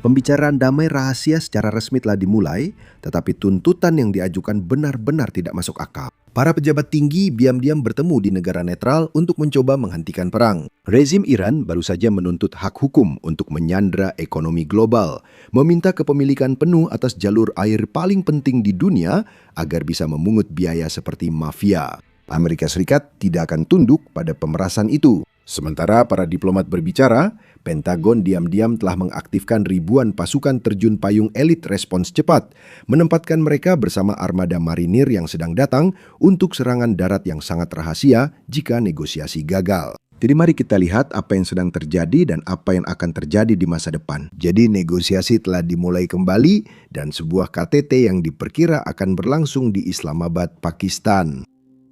Pembicaraan damai rahasia secara resmi telah dimulai, tetapi tuntutan yang diajukan benar-benar tidak masuk akal. Para pejabat tinggi diam-diam bertemu di negara netral untuk mencoba menghentikan perang. Rezim Iran baru saja menuntut hak hukum untuk menyandra ekonomi global, meminta kepemilikan penuh atas jalur air paling penting di dunia agar bisa memungut biaya seperti mafia. Amerika Serikat tidak akan tunduk pada pemerasan itu. Sementara para diplomat berbicara, Pentagon diam-diam telah mengaktifkan ribuan pasukan terjun payung elit respons cepat, menempatkan mereka bersama armada marinir yang sedang datang untuk serangan darat yang sangat rahasia jika negosiasi gagal. Jadi mari kita lihat apa yang sedang terjadi dan apa yang akan terjadi di masa depan. Jadi negosiasi telah dimulai kembali dan sebuah KTT yang diperkira akan berlangsung di Islamabad, Pakistan.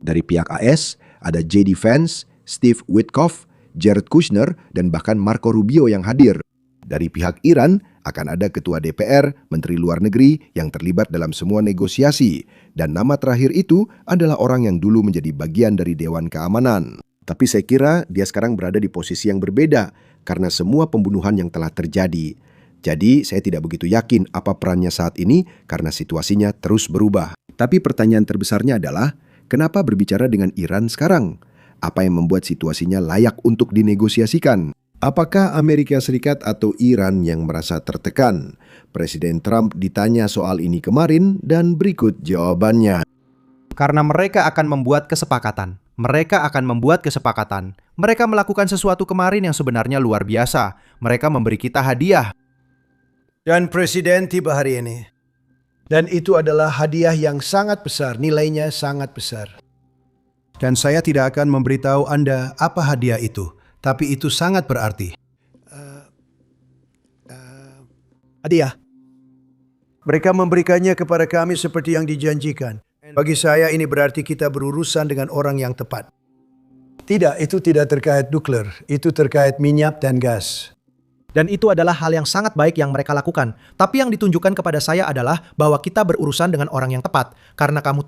Dari pihak AS ada JD Vance, Steve Witkoff, Jared Kushner, dan bahkan Marco Rubio yang hadir. Dari pihak Iran akan ada Ketua DPR, Menteri Luar Negeri yang terlibat dalam semua negosiasi. Dan nama terakhir itu adalah orang yang dulu menjadi bagian dari Dewan Keamanan. Tapi saya kira dia sekarang berada di posisi yang berbeda karena semua pembunuhan yang telah terjadi. Jadi saya tidak begitu yakin apa perannya saat ini karena situasinya terus berubah. Tapi pertanyaan terbesarnya adalah, kenapa berbicara dengan Iran sekarang? Apa yang membuat situasinya layak untuk dinegosiasikan? Apakah Amerika Serikat atau Iran yang merasa tertekan? Presiden Trump ditanya soal ini kemarin dan berikut jawabannya. Karena mereka akan membuat kesepakatan. Mereka melakukan sesuatu kemarin yang sebenarnya luar biasa. Mereka memberi kita hadiah. Dan Presiden tiba hari ini. Dan itu adalah hadiah yang sangat besar, nilainya sangat besar. Dan saya tidak akan memberitahu Anda apa hadiah itu, tapi itu sangat berarti. Hadiah. Mereka memberikannya kepada kami seperti yang dijanjikan. Bagi saya ini berarti kita berurusan dengan orang yang tepat. Tidak, itu tidak terkait nuklir, itu terkait minyak dan gas. Dan itu adalah hal yang sangat baik yang mereka lakukan. Tapi yang ditunjukkan kepada saya adalah bahwa kita berurusan dengan orang yang tepat. Karena kamu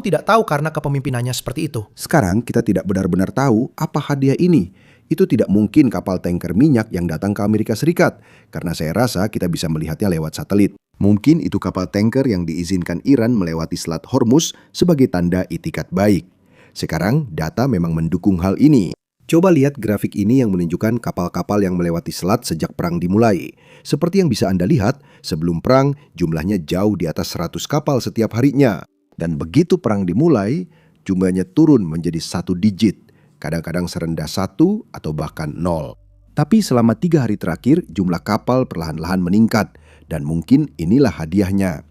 tidak tahu karena kepemimpinannya seperti itu. Sekarang kita tidak benar-benar tahu apa hadiah ini. Itu tidak mungkin kapal tanker minyak yang datang ke Amerika Serikat. Karena saya rasa kita bisa melihatnya lewat satelit. Mungkin itu kapal tanker yang diizinkan Iran melewati Selat Hormuz sebagai tanda itikat baik. Sekarang data memang mendukung hal ini. Coba lihat grafik ini yang menunjukkan kapal-kapal yang melewati selat sejak perang dimulai. Seperti yang bisa Anda lihat, sebelum perang jumlahnya jauh di atas 100 kapal setiap harinya. Dan begitu perang dimulai, jumlahnya turun menjadi 1 digit. Kadang-kadang serendah 1 atau bahkan 0. Tapi selama 3 hari terakhir, jumlah kapal perlahan-lahan meningkat. Dan mungkin inilah hadiahnya.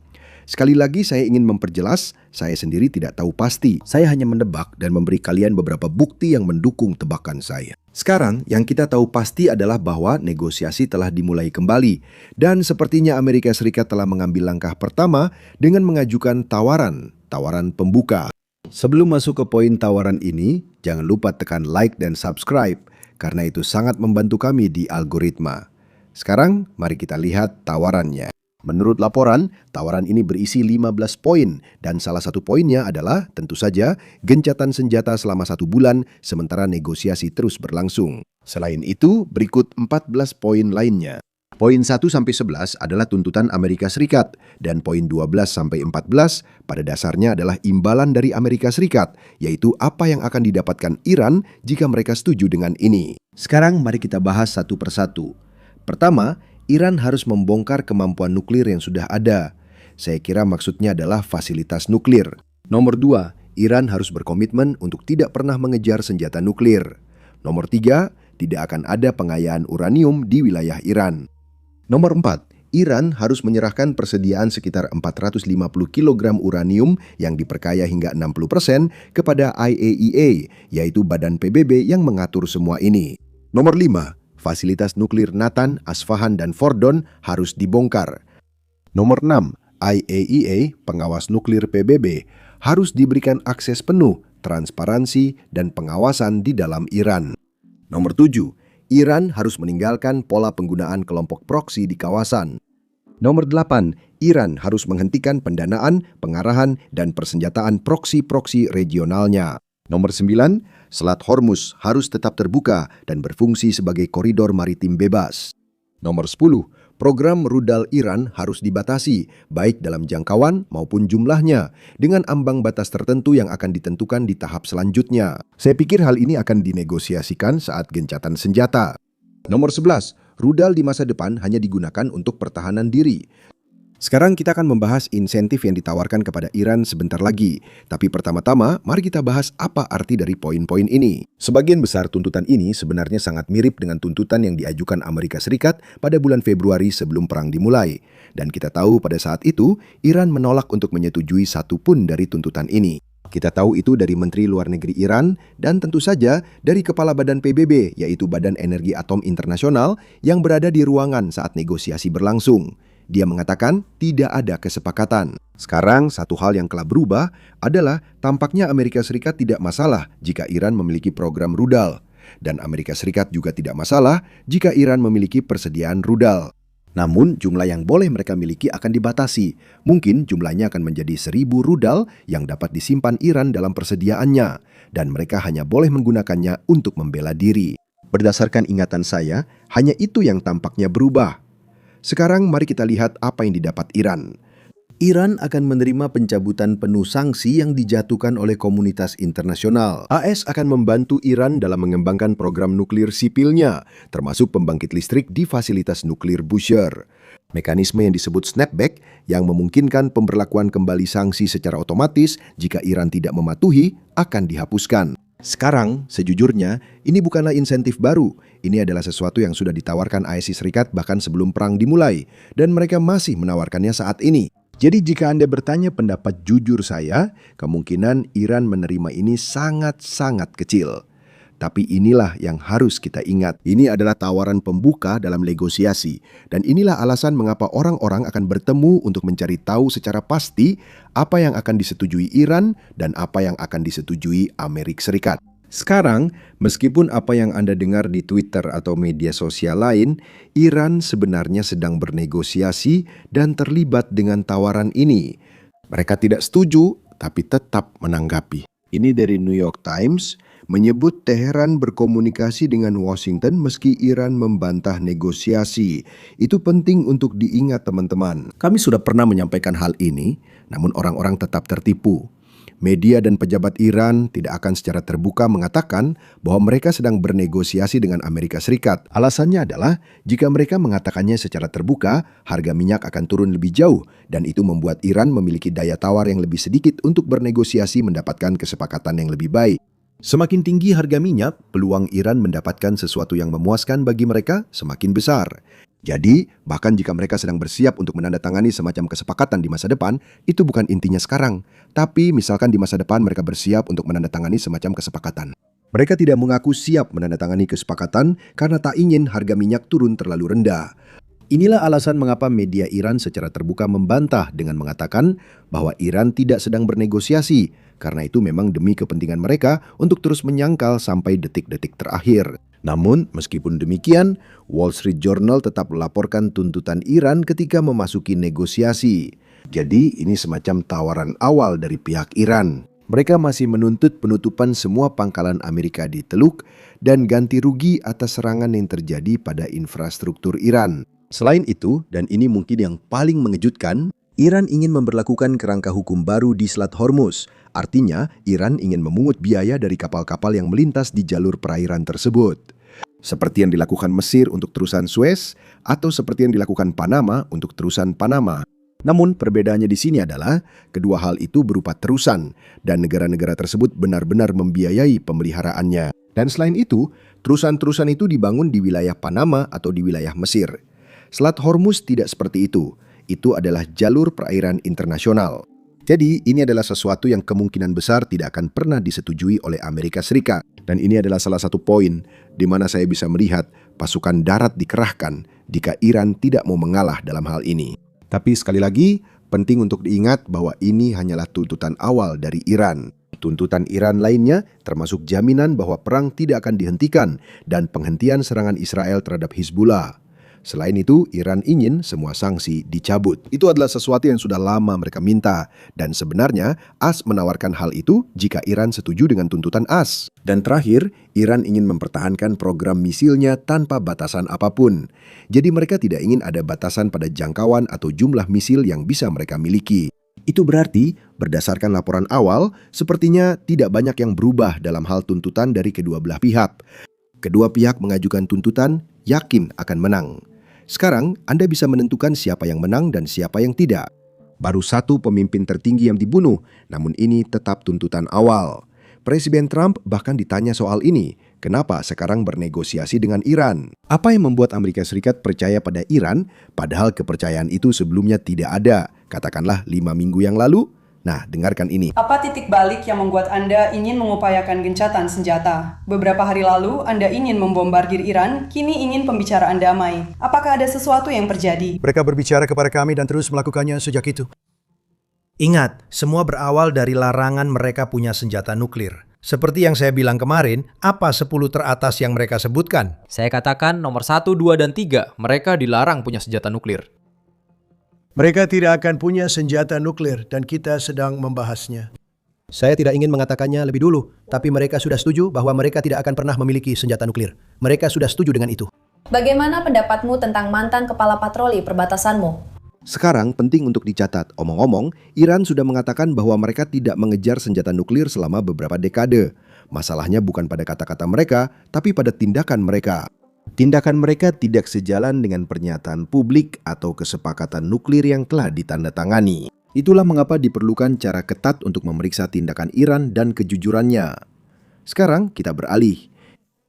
Sekali lagi saya ingin memperjelas, saya sendiri tidak tahu pasti. Saya hanya menebak dan memberi kalian beberapa bukti yang mendukung tebakan saya. Sekarang yang kita tahu pasti adalah bahwa negosiasi telah dimulai kembali. Dan sepertinya Amerika Serikat telah mengambil langkah pertama dengan mengajukan tawaran pembuka. Sebelum masuk ke poin tawaran ini, jangan lupa tekan like dan subscribe, karena itu sangat membantu kami di algoritma. Sekarang mari kita lihat tawarannya. Menurut laporan, tawaran ini berisi 15 poin dan salah satu poinnya adalah tentu saja gencatan senjata selama 1 bulan sementara negosiasi terus berlangsung. Selain itu, berikut 14 poin lainnya. Poin 1-11 adalah tuntutan Amerika Serikat dan poin 12-14 pada dasarnya adalah imbalan dari Amerika Serikat, yaitu apa yang akan didapatkan Iran jika mereka setuju dengan ini. Sekarang mari kita bahas satu persatu. Pertama, Iran harus membongkar kemampuan nuklir yang sudah ada. Saya kira maksudnya adalah fasilitas nuklir. Nomor 2, Iran harus berkomitmen untuk tidak pernah mengejar senjata nuklir. Nomor 3, tidak akan ada pengayaan uranium di wilayah Iran. Nomor 4, Iran harus menyerahkan persediaan sekitar 450 kg uranium yang diperkaya hingga 60% kepada IAEA, yaitu Badan PBB yang mengatur semua ini. Nomor 5, fasilitas nuklir Natan, Asfahan, dan Fordon harus dibongkar. Nomor 6, IAEA, pengawas nuklir PBB, harus diberikan akses penuh, transparansi, dan pengawasan di dalam Iran. Nomor 7, Iran harus meninggalkan pola penggunaan kelompok proksi di kawasan. Nomor 8, Iran harus menghentikan pendanaan, pengarahan, dan persenjataan proksi-proksi regionalnya. Nomor 9, Selat Hormuz harus tetap terbuka dan berfungsi sebagai koridor maritim bebas. Nomor 10, Program rudal Iran harus dibatasi, baik dalam jangkauan maupun jumlahnya, dengan ambang batas tertentu yang akan ditentukan di tahap selanjutnya. Saya pikir hal ini akan dinegosiasikan saat gencatan senjata. Nomor 11, rudal di masa depan hanya digunakan untuk pertahanan diri. Sekarang kita akan membahas insentif yang ditawarkan kepada Iran sebentar lagi. Tapi pertama-tama, mari kita bahas apa arti dari poin-poin ini. Sebagian besar tuntutan ini sebenarnya sangat mirip dengan tuntutan yang diajukan Amerika Serikat pada bulan Februari sebelum perang dimulai. Dan kita tahu pada saat itu, Iran menolak untuk menyetujui satu pun dari tuntutan ini. Kita tahu itu dari Menteri Luar Negeri Iran dan tentu saja dari Kepala Badan PBB, yaitu Badan Energi Atom Internasional yang berada di ruangan saat negosiasi berlangsung. Dia mengatakan tidak ada kesepakatan. Sekarang satu hal yang telah berubah adalah tampaknya Amerika Serikat tidak masalah jika Iran memiliki program rudal. Dan Amerika Serikat juga tidak masalah jika Iran memiliki persediaan rudal. Namun jumlah yang boleh mereka miliki akan dibatasi. Mungkin jumlahnya akan menjadi 1.000 rudal yang dapat disimpan Iran dalam persediaannya. Dan mereka hanya boleh menggunakannya untuk membela diri. Berdasarkan ingatan saya, hanya itu yang tampaknya berubah. Sekarang mari kita lihat apa yang didapat Iran. Iran akan menerima pencabutan penuh sanksi yang dijatuhkan oleh komunitas internasional. AS akan membantu Iran dalam mengembangkan program nuklir sipilnya, termasuk pembangkit listrik di fasilitas nuklir Bushehr. Mekanisme yang disebut snapback yang memungkinkan pemberlakuan kembali sanksi secara otomatis jika Iran tidak mematuhi akan dihapuskan. Sekarang, sejujurnya, ini bukanlah insentif baru. Ini adalah sesuatu yang sudah ditawarkan AS Serikat bahkan sebelum perang dimulai, dan mereka masih menawarkannya saat ini. Jadi jika Anda bertanya pendapat jujur saya, kemungkinan Iran menerima ini sangat-sangat kecil. Tapi inilah yang harus kita ingat. Ini adalah tawaran pembuka dalam negosiasi. Dan inilah alasan mengapa orang-orang akan bertemu untuk mencari tahu secara pasti apa yang akan disetujui Iran dan apa yang akan disetujui Amerika Serikat. Sekarang, meskipun apa yang Anda dengar di Twitter atau media sosial lain, Iran sebenarnya sedang bernegosiasi dan terlibat dengan tawaran ini. Mereka tidak setuju, tapi tetap menanggapi. Ini dari New York Times, menyebut Teheran berkomunikasi dengan Washington meski Iran membantah negosiasi. Itu penting untuk diingat teman-teman. Kami sudah pernah menyampaikan hal ini, namun orang-orang tetap tertipu. Media dan pejabat Iran tidak akan secara terbuka mengatakan bahwa mereka sedang bernegosiasi dengan Amerika Serikat. Alasannya adalah jika mereka mengatakannya secara terbuka, harga minyak akan turun lebih jauh dan itu membuat Iran memiliki daya tawar yang lebih sedikit untuk bernegosiasi mendapatkan kesepakatan yang lebih baik. Semakin tinggi harga minyak, peluang Iran mendapatkan sesuatu yang memuaskan bagi mereka semakin besar. Jadi, bahkan jika mereka sedang bersiap untuk menandatangani semacam kesepakatan di masa depan, itu bukan intinya sekarang. Tapi misalkan di masa depan mereka bersiap untuk menandatangani semacam kesepakatan. Mereka tidak mengaku siap menandatangani kesepakatan karena tak ingin harga minyak turun terlalu rendah. Inilah alasan mengapa media Iran secara terbuka membantah dengan mengatakan bahwa Iran tidak sedang bernegosiasi, karena itu memang demi kepentingan mereka untuk terus menyangkal sampai detik-detik terakhir. Namun, meskipun demikian, Wall Street Journal tetap melaporkan tuntutan Iran ketika memasuki negosiasi. Jadi, ini semacam tawaran awal dari pihak Iran. Mereka masih menuntut penutupan semua pangkalan Amerika di Teluk dan ganti rugi atas serangan yang terjadi pada infrastruktur Iran. Selain itu, dan ini mungkin yang paling mengejutkan, Iran ingin memberlakukan kerangka hukum baru di Selat Hormuz. Artinya, Iran ingin memungut biaya dari kapal-kapal yang melintas di jalur perairan tersebut. Seperti yang dilakukan Mesir untuk terusan Suez, atau seperti yang dilakukan Panama untuk terusan Panama. Namun, perbedaannya di sini adalah kedua hal itu berupa terusan, dan negara-negara tersebut benar-benar membiayai pemeliharaannya. Dan selain itu, terusan-terusan itu dibangun di wilayah Panama atau di wilayah Mesir. Selat Hormuz tidak seperti itu. Itu adalah jalur perairan internasional. Jadi, ini adalah sesuatu yang kemungkinan besar tidak akan pernah disetujui oleh Amerika Serikat. Dan ini adalah salah satu poin di mana saya bisa melihat pasukan darat dikerahkan jika Iran tidak mau mengalah dalam hal ini. Tapi sekali lagi, penting untuk diingat bahwa ini hanyalah tuntutan awal dari Iran. Tuntutan Iran lainnya termasuk jaminan bahwa perang tidak akan dihentikan dan penghentian serangan Israel terhadap Hizbullah. Selain itu, Iran ingin semua sanksi dicabut. Itu adalah sesuatu yang sudah lama mereka minta. Dan sebenarnya, AS menawarkan hal itu jika Iran setuju dengan tuntutan AS. Dan terakhir, Iran ingin mempertahankan program misilnya tanpa batasan apapun. Jadi mereka tidak ingin ada batasan pada jangkauan atau jumlah misil yang bisa mereka miliki. Itu berarti, berdasarkan laporan awal, sepertinya tidak banyak yang berubah dalam hal tuntutan dari kedua belah pihak. Kedua pihak mengajukan tuntutan, yakin akan menang. Sekarang, Anda bisa menentukan siapa yang menang dan siapa yang tidak. Baru satu pemimpin tertinggi yang dibunuh, namun ini tetap tuntutan awal. Presiden Trump bahkan ditanya soal ini, kenapa sekarang bernegosiasi dengan Iran? Apa yang membuat Amerika Serikat percaya pada Iran, padahal kepercayaan itu sebelumnya tidak ada, katakanlah 5 minggu yang lalu? Nah, dengarkan ini. Apa titik balik yang membuat Anda ingin mengupayakan gencatan senjata? Beberapa hari lalu, Anda ingin membombardir Iran, kini ingin pembicaraan damai. Apakah ada sesuatu yang terjadi? Mereka berbicara kepada kami dan terus melakukannya sejak itu. Ingat, semua berawal dari larangan mereka punya senjata nuklir. Seperti yang saya bilang kemarin, apa 10 teratas yang mereka sebutkan? Saya katakan nomor 1, 2, dan 3, mereka dilarang punya senjata nuklir. Mereka tidak akan punya senjata nuklir dan kita sedang membahasnya. Saya tidak ingin mengatakannya lebih dulu, tapi mereka sudah setuju bahwa mereka tidak akan pernah memiliki senjata nuklir. Mereka sudah setuju dengan itu. Bagaimana pendapatmu tentang mantan kepala patroli perbatasanmu? Sekarang penting untuk dicatat, omong-omong, Iran sudah mengatakan bahwa mereka tidak mengejar senjata nuklir selama beberapa dekade. Masalahnya bukan pada kata-kata mereka, tapi pada tindakan mereka. Tindakan mereka tidak sejalan dengan pernyataan publik atau kesepakatan nuklir yang telah ditandatangani. Itulah mengapa diperlukan cara ketat untuk memeriksa tindakan Iran dan kejujurannya. Sekarang kita beralih.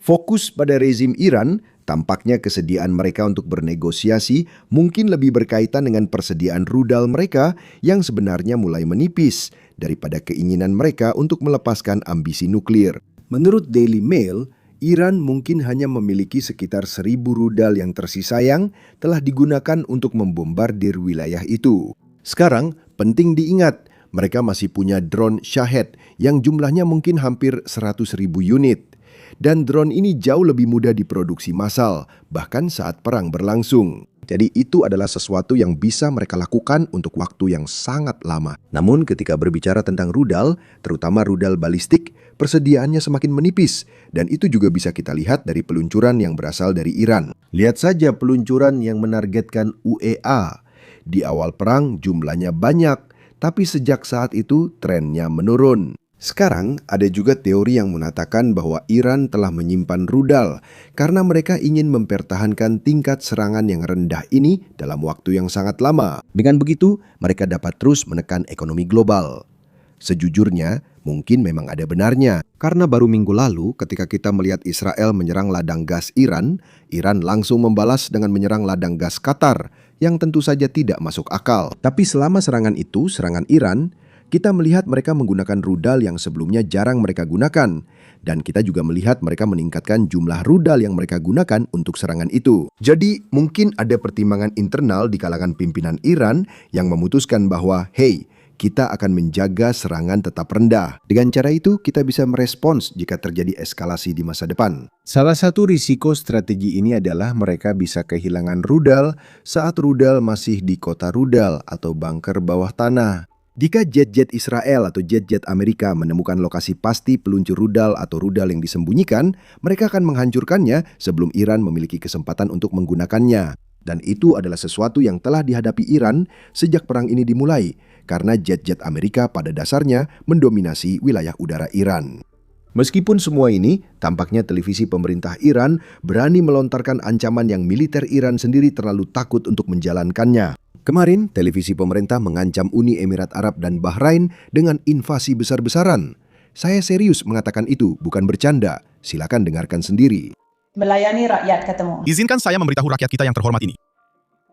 Fokus pada rezim Iran, tampaknya kesediaan mereka untuk bernegosiasi mungkin lebih berkaitan dengan persediaan rudal mereka yang sebenarnya mulai menipis daripada keinginan mereka untuk melepaskan ambisi nuklir. Menurut Daily Mail, Iran mungkin hanya memiliki sekitar 1.000 rudal yang tersisa yang telah digunakan untuk membombardir wilayah itu. Sekarang, penting diingat, mereka masih punya drone Shahed yang jumlahnya mungkin hampir 100.000 unit. Dan drone ini jauh lebih mudah diproduksi massal, bahkan saat perang berlangsung. Jadi itu adalah sesuatu yang bisa mereka lakukan untuk waktu yang sangat lama. Namun ketika berbicara tentang rudal, terutama rudal balistik, persediaannya semakin menipis. Dan itu juga bisa kita lihat dari peluncuran yang berasal dari Iran. Lihat saja peluncuran yang menargetkan UEA. Di awal perang jumlahnya banyak, tapi sejak saat itu trennya menurun. Sekarang ada juga teori yang mengatakan bahwa Iran telah menyimpan rudal karena mereka ingin mempertahankan tingkat serangan yang rendah ini dalam waktu yang sangat lama. Dengan begitu, mereka dapat terus menekan ekonomi global. Sejujurnya, mungkin memang ada benarnya. Karena baru minggu lalu ketika kita melihat Israel menyerang ladang gas Iran, Iran langsung membalas dengan menyerang ladang gas Qatar yang tentu saja tidak masuk akal. Tapi selama serangan itu, serangan Iran, kita melihat mereka menggunakan rudal yang sebelumnya jarang mereka gunakan. Dan kita juga melihat mereka meningkatkan jumlah rudal yang mereka gunakan untuk serangan itu. Jadi mungkin ada pertimbangan internal di kalangan pimpinan Iran yang memutuskan bahwa, hey, kita akan menjaga serangan tetap rendah. Dengan cara itu, kita bisa merespons jika terjadi eskalasi di masa depan. Salah satu risiko strategi ini adalah mereka bisa kehilangan rudal saat rudal masih di kota rudal atau bunker bawah tanah. Jika jet-jet Israel atau jet-jet Amerika menemukan lokasi pasti peluncur rudal atau rudal yang disembunyikan, mereka akan menghancurkannya sebelum Iran memiliki kesempatan untuk menggunakannya. Dan itu adalah sesuatu yang telah dihadapi Iran sejak perang ini dimulai, karena jet-jet Amerika pada dasarnya mendominasi wilayah udara Iran. Meskipun semua ini, tampaknya televisi pemerintah Iran berani melontarkan ancaman yang militer Iran sendiri terlalu takut untuk menjalankannya. Kemarin, televisi pemerintah mengancam Uni Emirat Arab dan Bahrain dengan invasi besar-besaran. Saya serius mengatakan itu, bukan bercanda. Silakan dengarkan sendiri. Melayani rakyat ketemu. Izinkan saya memberitahu rakyat kita yang terhormat ini.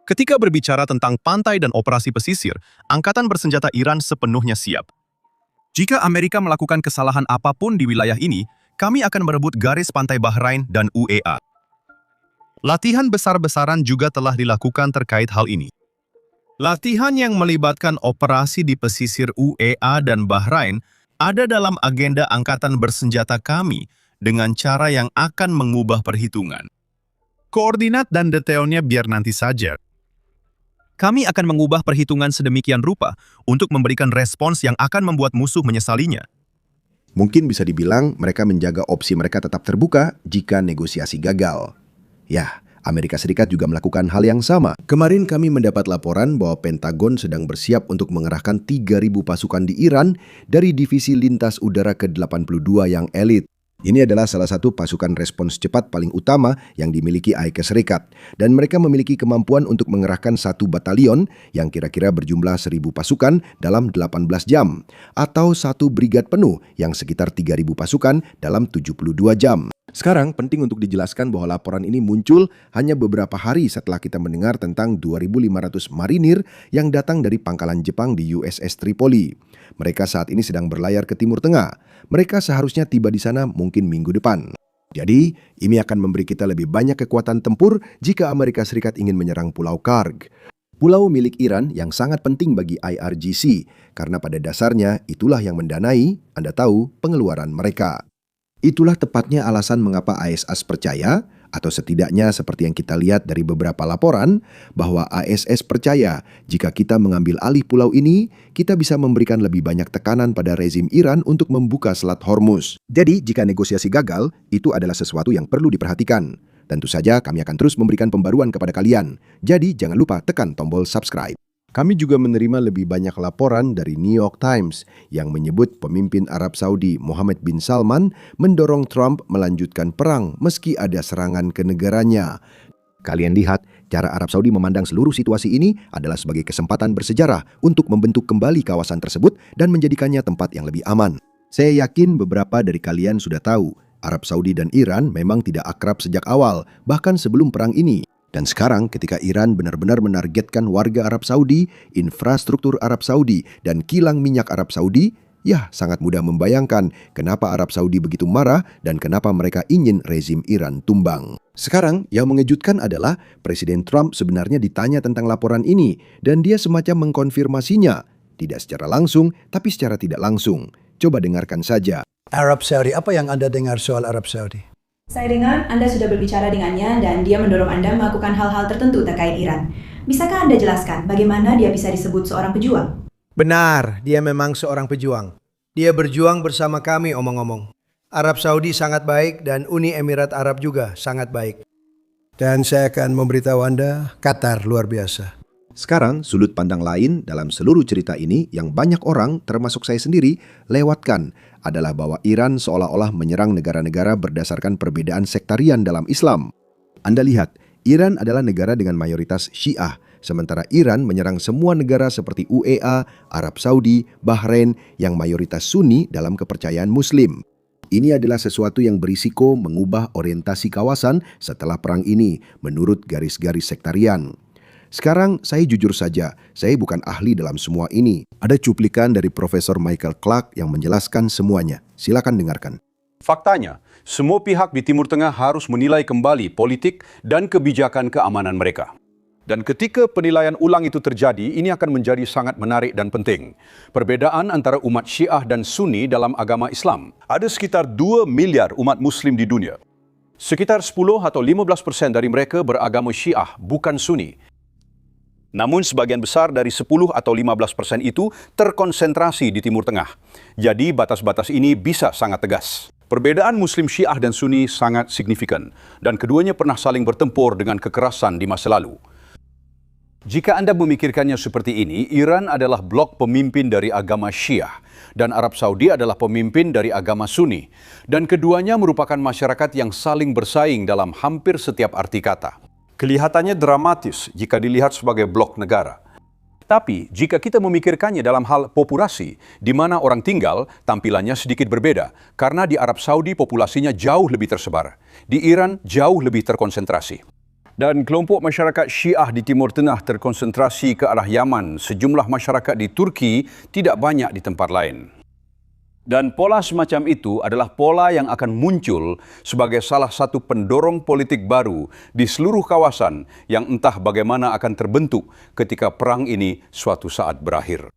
Ketika berbicara tentang pantai dan operasi pesisir, Angkatan Bersenjata Iran sepenuhnya siap. Jika Amerika melakukan kesalahan apapun di wilayah ini, kami akan merebut garis pantai Bahrain dan UEA. Latihan besar-besaran juga telah dilakukan terkait hal ini. Latihan yang melibatkan operasi di pesisir UEA dan Bahrain ada dalam agenda Angkatan Bersenjata kami dengan cara yang akan mengubah perhitungan. Koordinat dan detailnya biar nanti saja. Kami akan mengubah perhitungan sedemikian rupa untuk memberikan respons yang akan membuat musuh menyesalinya. Mungkin bisa dibilang mereka menjaga opsi mereka tetap terbuka jika negosiasi gagal. Ya, Amerika Serikat juga melakukan hal yang sama. Kemarin kami mendapat laporan bahwa Pentagon sedang bersiap untuk mengerahkan 3.000 pasukan di Iran dari Divisi Lintas Udara ke-82 yang elit. Ini adalah salah satu pasukan respons cepat paling utama yang dimiliki Amerika Serikat. Dan mereka memiliki kemampuan untuk mengerahkan 1 batalion yang kira-kira berjumlah 1.000 pasukan dalam 18 jam. Atau 1 brigad penuh yang sekitar 3.000 pasukan dalam 72 jam. Sekarang penting untuk dijelaskan bahwa laporan ini muncul hanya beberapa hari setelah kita mendengar tentang 2.500 marinir yang datang dari pangkalan Jepang di USS Tripoli. Mereka saat ini sedang berlayar ke Timur Tengah. Mereka seharusnya tiba di sana mungkin minggu depan. Jadi, ini akan memberi kita lebih banyak kekuatan tempur jika Amerika Serikat ingin menyerang Pulau Karg. Pulau milik Iran yang sangat penting bagi IRGC, karena pada dasarnya itulah yang mendanai, Anda tahu, pengeluaran mereka. Itulah tepatnya alasan mengapa ISS percaya, atau setidaknya seperti yang kita lihat dari beberapa laporan, bahwa ISS percaya jika kita mengambil alih pulau ini, kita bisa memberikan lebih banyak tekanan pada rezim Iran untuk membuka Selat Hormuz. Jadi, jika negosiasi gagal, itu adalah sesuatu yang perlu diperhatikan. Tentu saja kami akan terus memberikan pembaruan kepada kalian. Jadi, jangan lupa tekan tombol subscribe. Kami juga menerima lebih banyak laporan dari New York Times yang menyebut pemimpin Arab Saudi Mohammed bin Salman mendorong Trump melanjutkan perang meski ada serangan ke negaranya. Kalian lihat, cara Arab Saudi memandang seluruh situasi ini adalah sebagai kesempatan bersejarah untuk membentuk kembali kawasan tersebut dan menjadikannya tempat yang lebih aman. Saya yakin beberapa dari kalian sudah tahu, Arab Saudi dan Iran memang tidak akrab sejak awal, bahkan sebelum perang ini. Dan sekarang ketika Iran benar-benar menargetkan warga Arab Saudi, infrastruktur Arab Saudi, dan kilang minyak Arab Saudi, ya sangat mudah membayangkan kenapa Arab Saudi begitu marah dan kenapa mereka ingin rezim Iran tumbang. Sekarang yang mengejutkan adalah Presiden Trump sebenarnya ditanya tentang laporan ini dan dia semacam mengkonfirmasinya. Tidak secara langsung, tapi secara tidak langsung. Coba dengarkan saja. Arab Saudi, apa yang Anda dengar soal Arab Saudi? Saya dengar Anda sudah berbicara dengannya dan dia mendorong Anda melakukan hal-hal tertentu terkait Iran. Bisakah Anda jelaskan bagaimana dia bisa disebut seorang pejuang? Benar, dia memang seorang pejuang. Dia berjuang bersama kami omong-omong. Arab Saudi sangat baik dan Uni Emirat Arab juga sangat baik. Dan saya akan memberitahu Anda, Qatar luar biasa. Sekarang, sudut pandang lain dalam seluruh cerita ini yang banyak orang, termasuk saya sendiri, lewatkan adalah bahwa Iran seolah-olah menyerang negara-negara berdasarkan perbedaan sektarian dalam Islam. Anda lihat, Iran adalah negara dengan mayoritas Syiah, sementara Iran menyerang semua negara seperti UEA, Arab Saudi, Bahrain yang mayoritas Sunni dalam kepercayaan Muslim. Ini adalah sesuatu yang berisiko mengubah orientasi kawasan setelah perang ini menurut garis-garis sektarian. Sekarang saya jujur saja, saya bukan ahli dalam semua ini. Ada cuplikan dari Profesor Michael Clark yang menjelaskan semuanya. Silakan dengarkan. Faktanya, semua pihak di Timur Tengah harus menilai kembali politik dan kebijakan keamanan mereka. Dan ketika penilaian ulang itu terjadi, ini akan menjadi sangat menarik dan penting. Perbedaan antara umat Syiah dan Sunni dalam agama Islam. Ada sekitar 2 miliar umat Muslim di dunia. Sekitar 10 atau 15% dari mereka beragama Syiah, bukan Sunni. Namun sebagian besar dari 10 atau 15% itu terkonsentrasi di Timur Tengah. Jadi batas-batas ini bisa sangat tegas. Perbedaan Muslim Syiah dan Sunni sangat signifikan dan keduanya pernah saling bertempur dengan kekerasan di masa lalu. Jika Anda memikirkannya seperti ini, Iran adalah blok pemimpin dari agama Syiah dan Arab Saudi adalah pemimpin dari agama Sunni. Dan keduanya merupakan masyarakat yang saling bersaing dalam hampir setiap arti kata. Kelihatannya dramatis jika dilihat sebagai blok negara. Tapi jika kita memikirkannya dalam hal populasi, di mana orang tinggal, tampilannya sedikit berbeda. Karena di Arab Saudi populasinya jauh lebih tersebar. Di Iran jauh lebih terkonsentrasi. Dan kelompok masyarakat Syiah di Timur Tengah terkonsentrasi ke arah Yaman. Sejumlah masyarakat di Turki tidak banyak di tempat lain. Dan pola semacam itu adalah pola yang akan muncul sebagai salah satu pendorong politik baru di seluruh kawasan yang entah bagaimana akan terbentuk ketika perang ini suatu saat berakhir.